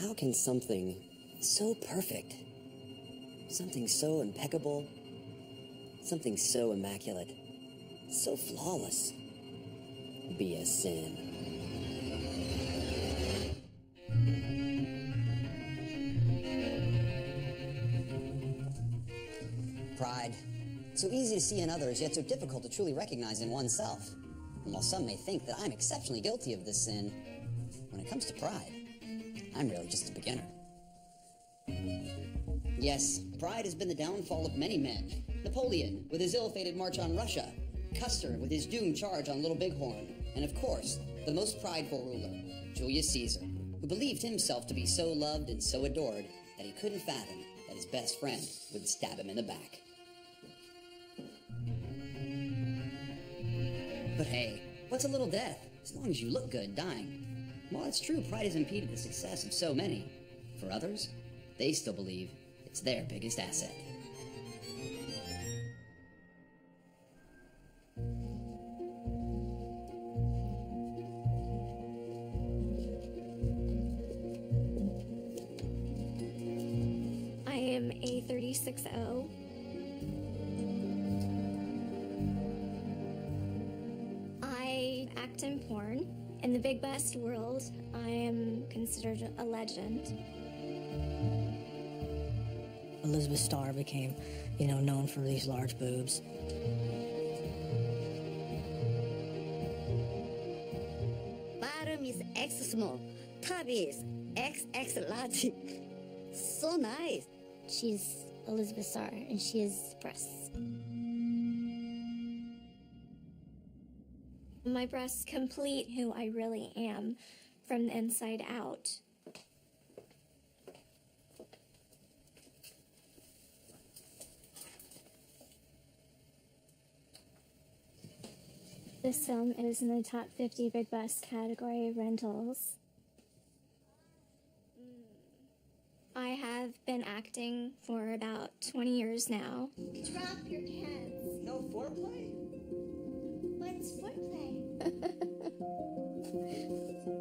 How can something so perfect, something so impeccable, something so immaculate, so flawless, be a sin? Pride. So easy to see in others, yet so difficult to truly recognize in oneself. And while some may think that I'm exceptionally guilty of this sin, when it comes to pride, I'm really just a beginner. Yes, pride has been the downfall of many men. Napoleon, with his ill-fated march on Russia. Custer, with his doomed charge on Little Bighorn. And of course, the most prideful ruler, Julius Caesar, who believed himself to be so loved and so adored that he couldn't fathom that his best friend would stab him in the back. But hey, what's a little death, as long as you look good dying? While it's true pride has impeded the success of so many, for others, they still believe it's their biggest asset. I am a 36O. I act in porn. In the big bust world, I am considered a legend. Elizabeth Starr became, known for these large boobs. Bottom is X small, top is XX large. So nice. She's Elizabeth Starr, and she has breasts. My breasts complete who I really am from the inside out. This film is in the top 50 big bust category rentals. I have been acting for about 20 years now. Drop your pants. No foreplay? What's foreplay?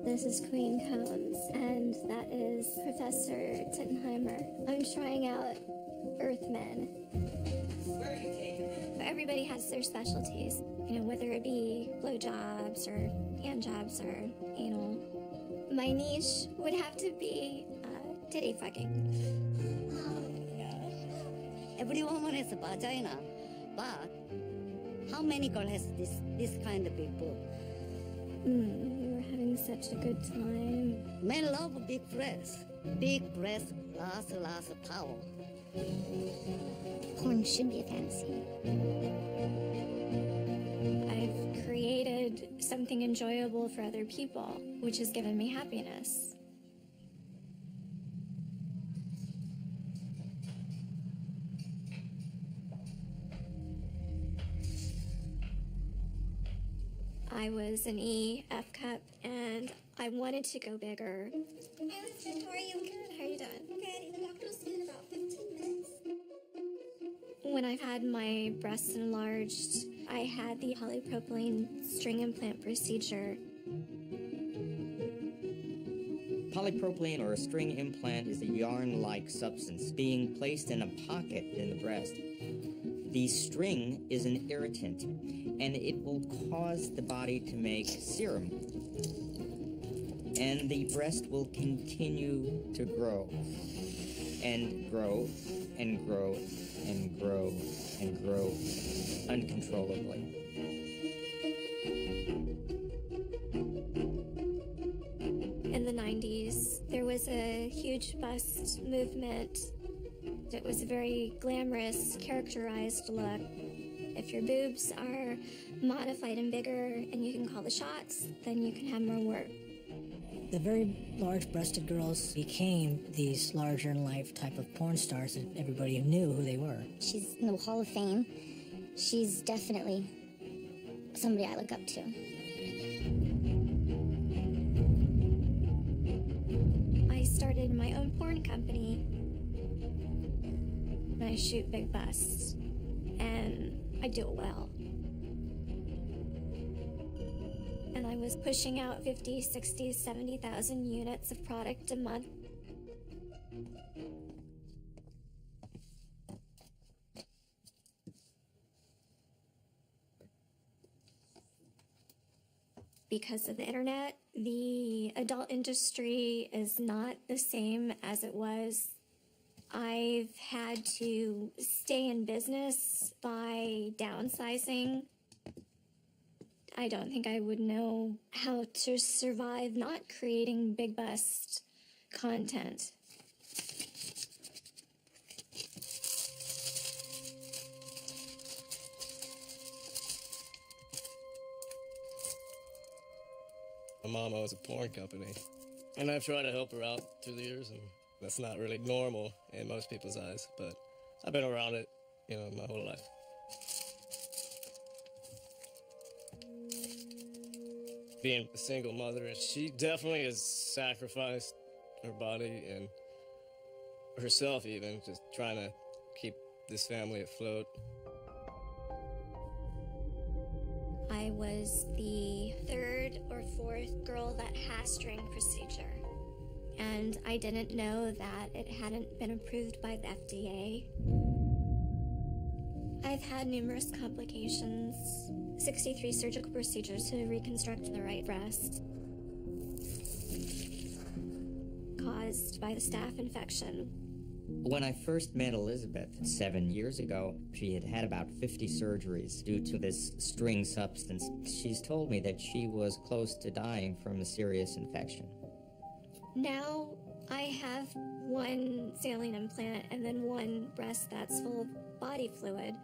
This is Queen Combs, and that is Professor Tittenheimer. I'm trying out Earthmen. Where are you taking me? Everybody has their specialties, whether it be blowjobs or hand jobs or anal. My niche would have to be titty fucking. Every woman has a vagina, but how many girls has this kind of big boob? We were having such a good time. Men love big breasts. Big breasts lots of power. Porn should be a fantasy. I've created something enjoyable for other people, which has given me happiness. I was an E, F cup, and I wanted to go bigger. Allison, how are you? Good, how are you doing? Good. The doctor will see you in about 15 minutes. When I've had my breasts enlarged, I had the polypropylene string implant procedure. Polypropylene or a string implant is a yarn-like substance being placed in a pocket in the breast. The string is an irritant, and it will cause the body to make serum. And the breast will continue to grow, and grow, and grow, and grow, and grow uncontrollably. In the 90s, there was a huge bust movement. It was a very glamorous, characterized look. If your boobs are modified and bigger and you can call the shots, then you can have more work. The very large-breasted girls became these larger-in-life type of porn stars that everybody knew who they were. She's in the Hall of Fame. She's definitely somebody I look up to. I started my own porn company. And I shoot big busts. And I do it well. And I was pushing out 50, 60, 70,000 units of product a month. Because of the internet, the adult industry is not the same as it was. I've had to stay in business by downsizing. I don't think I would know how to survive not creating big bust content. My mom owns a porn company, and I've tried to help her out through the years, and that's not really normal in most people's eyes, but I've been around it, my whole life. Being a single mother, she definitely has sacrificed her body and herself even, just trying to keep this family afloat. I was the third or fourth girl that had string procedure, and I didn't know that it hadn't been approved by the FDA. I've had numerous complications, 63 surgical procedures to reconstruct the right breast, caused by the staph infection. When I first met Elizabeth 7 years ago, she had had about 50 surgeries due to this string substance. She's told me that she was close to dying from a serious infection. Now I have one saline implant and then one breast that's full of body fluid.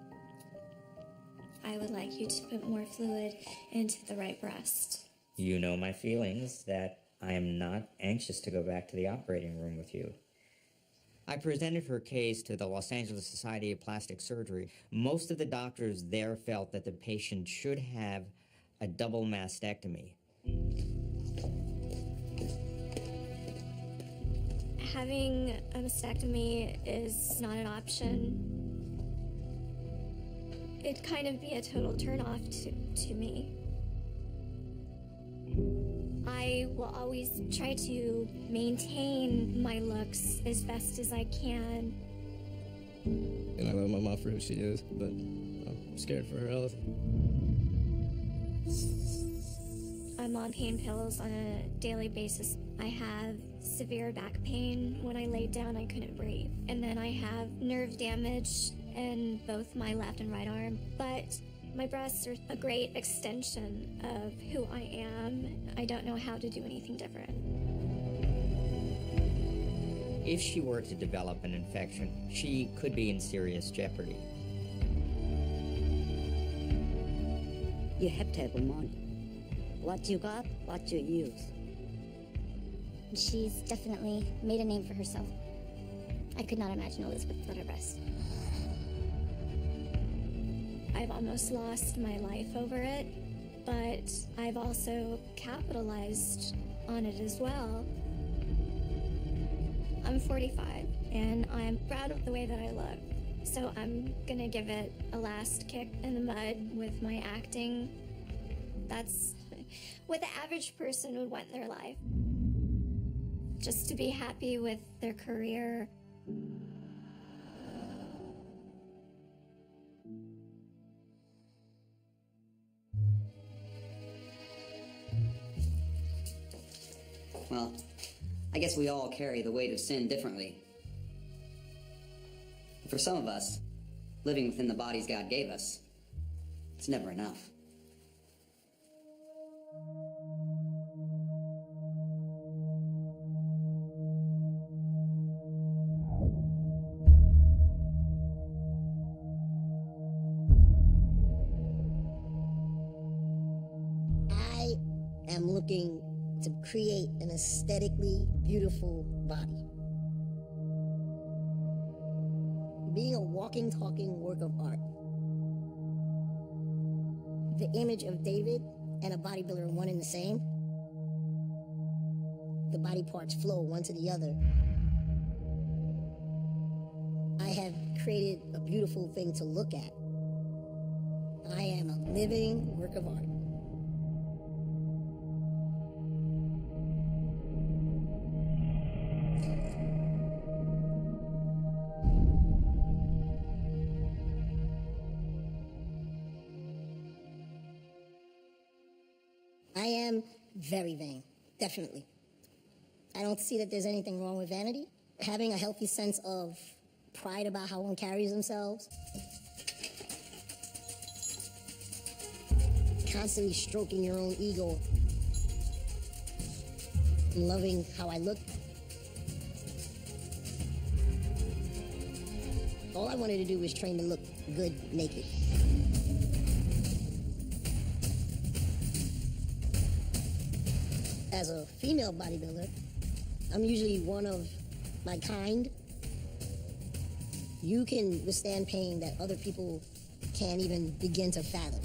I would like you to put more fluid into the right breast. You know my feelings that I am not anxious to go back to the operating room with you. I presented her case to the Los Angeles Society of Plastic Surgery. Most of the doctors there felt that the patient should have a double mastectomy. Having a mastectomy is not an option. It'd kind of be a total turnoff to me. I will always try to maintain my looks as best as I can. And I love my mom for who she is, but I'm scared for her health. I'm on pain pills on a daily basis. I have severe back pain. When I laid down, I couldn't breathe. And then I have nerve damage in both my left and right arm. But my breasts are a great extension of who I am. I don't know how to do anything different. If she were to develop an infection, she could be in serious jeopardy. You have to have money. What you got, what you use. She's definitely made a name for herself. I could not imagine Elizabeth without her breast. I've almost lost my life over it, but I've also capitalized on it as well. I'm 45, and I'm proud of the way that I look. So I'm gonna give it a last kick in the mud with my acting. That's what the average person would want in their life. Just to be happy with their career. Well, I guess we all carry the weight of sin differently. For some of us, living within the bodies God gave us, it's never enough. I am looking to create an aesthetically beautiful body. Being a walking, talking work of art. The image of David and a bodybuilder are one and the same. The body parts flow one to the other. I have created a beautiful thing to look at. I am a living work of art. very vain, definitely. I don't see that there's anything wrong with vanity. Having a healthy sense of pride about how one carries themselves. Constantly stroking your own ego. And loving how I look. All I wanted to do was train to look good naked. As a female bodybuilder, I'm usually one of my kind. You can withstand pain that other people can't even begin to fathom.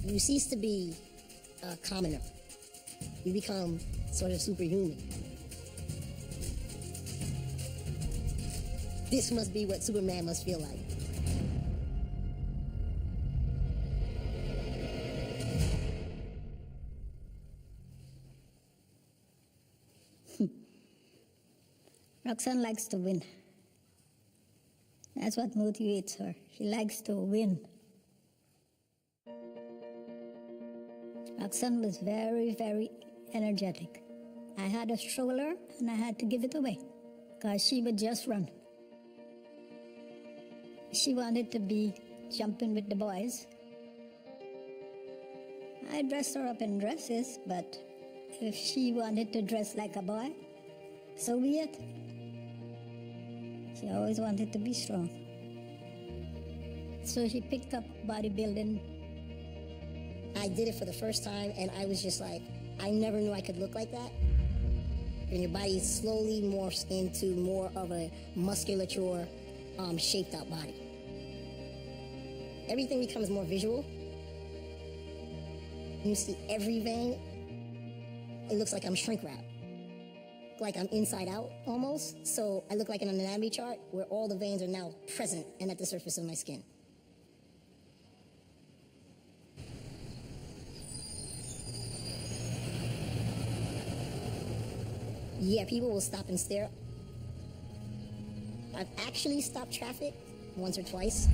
You cease to be a commoner. You become sort of superhuman. This must be what Superman must feel like. Roxanne likes to win. That's what motivates her. She likes to win. Roxanne was very, very energetic. I had a stroller and I had to give it away because she would just run. She wanted to be jumping with the boys. I dressed her up in dresses, but if she wanted to dress like a boy, so be it. She always wanted to be strong. So she picked up bodybuilding. I did it for the first time, and I was just like, I never knew I could look like that. And your body slowly morphs into more of a musculature, shaped out body. Everything becomes more visual. You see every vein. It looks like I'm shrink wrapped. Like I'm inside out almost. So I look like an anatomy chart where all the veins are now present and at the surface of my skin. Yeah, people will stop and stare. I've actually stopped traffic once or twice.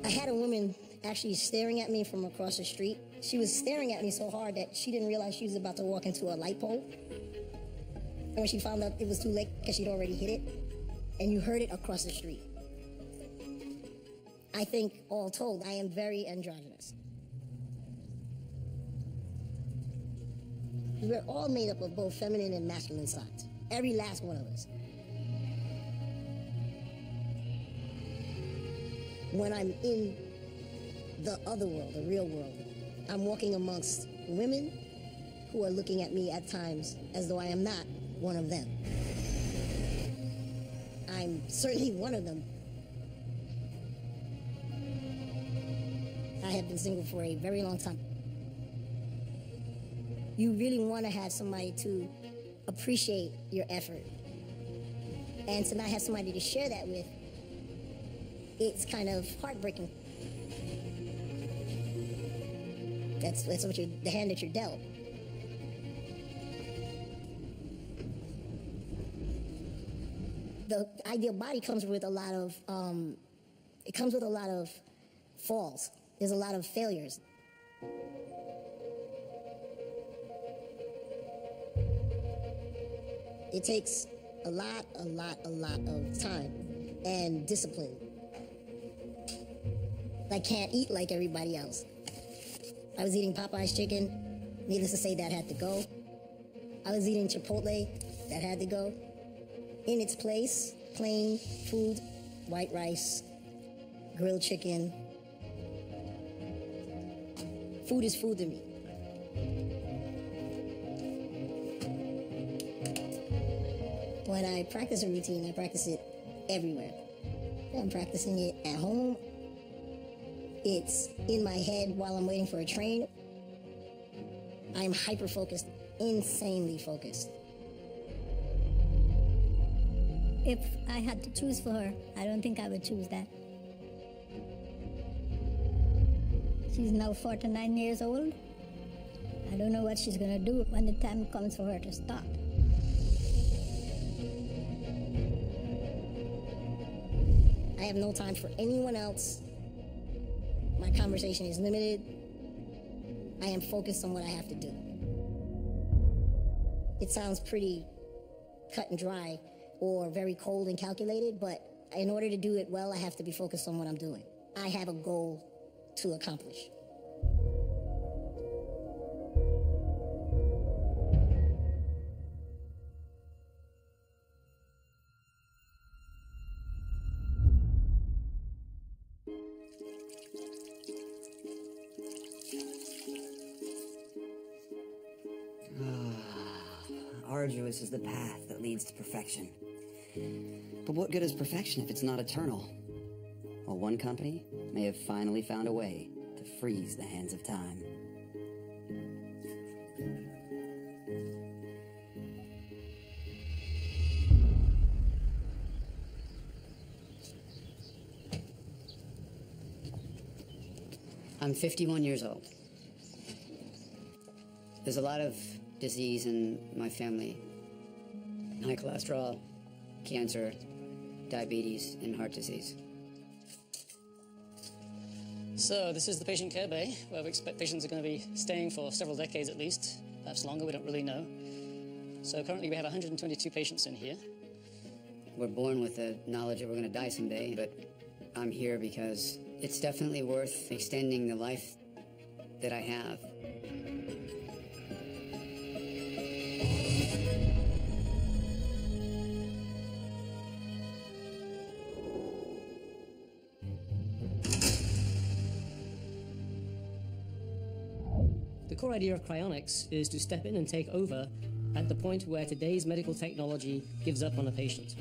I had a woman actually staring at me from across the street. She was staring at me so hard that she didn't realize she was about to walk into a light pole. And when she found out it was too late because she'd already hit it, and you heard it across the street. I think, all told, I am very androgynous. We're all made up of both feminine and masculine sides. Every last one of us. When I'm in the other world, the real world, I'm walking amongst women who are looking at me at times as though I am not one of them. I'm certainly one of them. I have been single for a very long time. You really want to have somebody to appreciate your effort. And to not have somebody to share that with, it's kind of heartbreaking. That's what the hand that you're dealt. The ideal body comes with a lot of, falls. There's a lot of failures. It takes a lot of time and discipline. I can't eat like everybody else. I was eating Popeye's chicken. Needless to say, that had to go. I was eating Chipotle. That had to go. In its place, plain food, white rice, grilled chicken. Food is food to me. When I practice a routine, I practice it everywhere. I'm practicing it at home. It's in my head while I'm waiting for a train. I'm hyper-focused, insanely focused. If I had to choose for her, I don't think I would choose that. She's now 49 years old. I don't know what she's gonna do when the time comes for her to stop. I have no time for anyone else. My conversation is limited. I am focused on what I have to do. It sounds pretty cut and dry or very cold and calculated, but in order to do it well, I have to be focused on what I'm doing. I have a goal to accomplish. Arduous is the path that leads to perfection. But what good is perfection if it's not eternal? Well, one company may have finally found a way to freeze the hands of time. I'm 51 years old. There's a lot of disease in my family. High cholesterol, cancer, diabetes, and heart disease. So this is the patient care bay, where we expect patients are going to be staying for several decades at least, perhaps longer, we don't really know. So currently we have 122 patients in here. We're born with the knowledge that we're going to die someday, but I'm here because it's definitely worth extending the life that I have. The core idea of cryonics is to step in and take over at the point where today's medical technology gives up on a patient.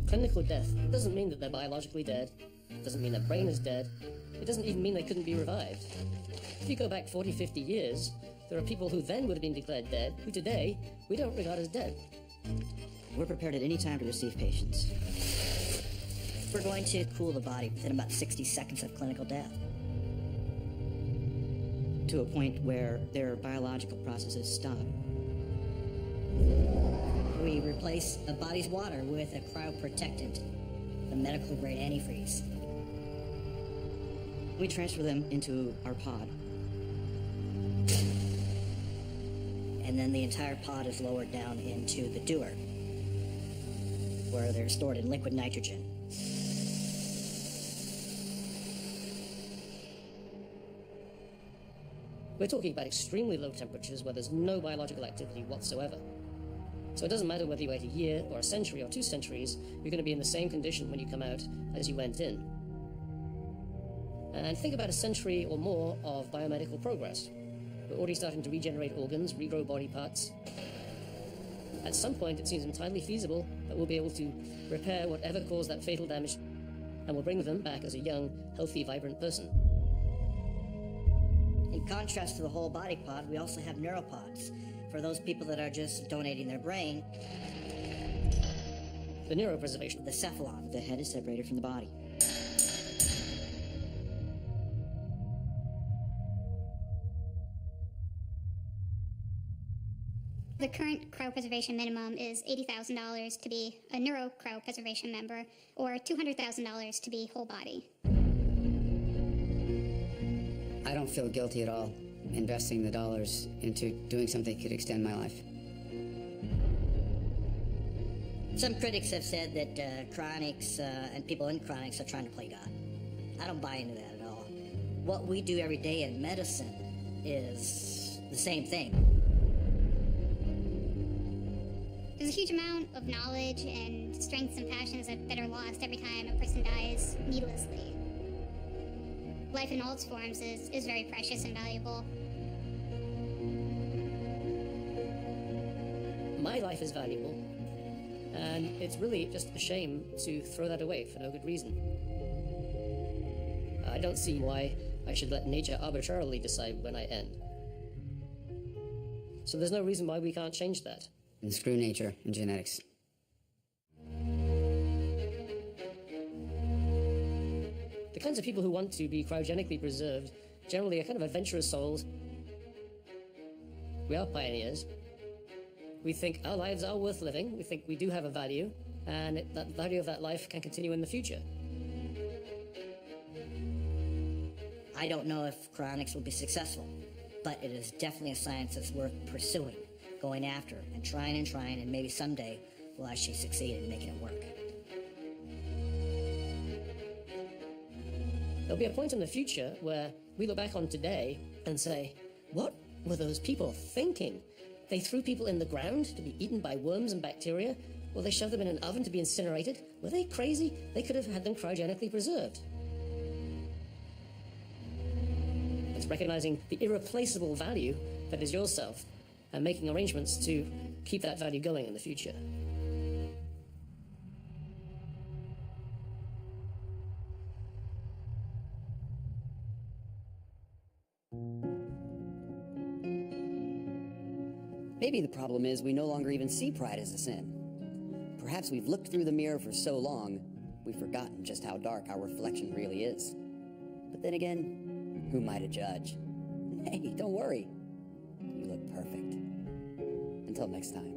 Clinical death doesn't mean that they're biologically dead, doesn't mean their brain is dead, it doesn't even mean they couldn't be revived. If you go back 40, 50 years, there are people who then would have been declared dead, who today we don't regard as dead. We're prepared at any time to receive patients. We're going to cool the body within about 60 seconds of clinical death, to a point where their biological processes stop. We replace the body's water with a cryoprotectant, a medical grade antifreeze. We transfer them into our pod. And then the entire pod is lowered down into the dewar, where they're stored in liquid nitrogen. We're talking about extremely low temperatures where there's no biological activity whatsoever. So it doesn't matter whether you wait a year or a century or 2 centuries, you're going to be in the same condition when you come out as you went in. And think about a century or more of biomedical progress. We're already starting to regenerate organs, regrow body parts. At some point, it seems entirely feasible that we'll be able to repair whatever caused that fatal damage, and we'll bring them back as a young, healthy, vibrant person. In contrast to the whole body pod, we also have neuropods. For those people that are just donating their brain, the neuropreservation, the cephalon. The head is separated from the body. The current cryopreservation minimum is $80,000 to be a neuro-cryopreservation member, or $200,000 to be whole body. I don't feel guilty at all investing the dollars into doing something that could extend my life. Some critics have said that cryonics and people in cryonics are trying to play God. I don't buy into that at all. What we do every day in medicine is the same thing. There's a huge amount of knowledge and strengths and passions that are lost every time a person dies needlessly. Life in all its forms is very precious and valuable. My life is valuable, and it's really just a shame to throw that away for no good reason. I don't see why I should let nature arbitrarily decide when I end. So there's no reason why we can't change that. And screw nature and genetics. The kinds of people who want to be cryogenically preserved generally are kind of adventurous souls. We are pioneers. We think our lives are worth living. We think we do have a value. and that value of that life can continue in the future. I don't know if cryonics will be successful, but it is definitely a science that's worth pursuing, going after, and trying, and maybe someday we'll actually succeed in making it work. There'll be a point in the future where we look back on today and say, what were those people thinking? They threw people in the ground to be eaten by worms and bacteria, or they shoved them in an oven to be incinerated. Were they crazy? They could have had them cryogenically preserved. It's recognizing the irreplaceable value that is yourself and making arrangements to keep that value going in the future. Maybe the problem is we no longer even see pride as a sin. Perhaps we've looked through the mirror for so long, we've forgotten just how dark our reflection really is. But then again, who am I to judge? Hey, don't worry. You look perfect. Until next time.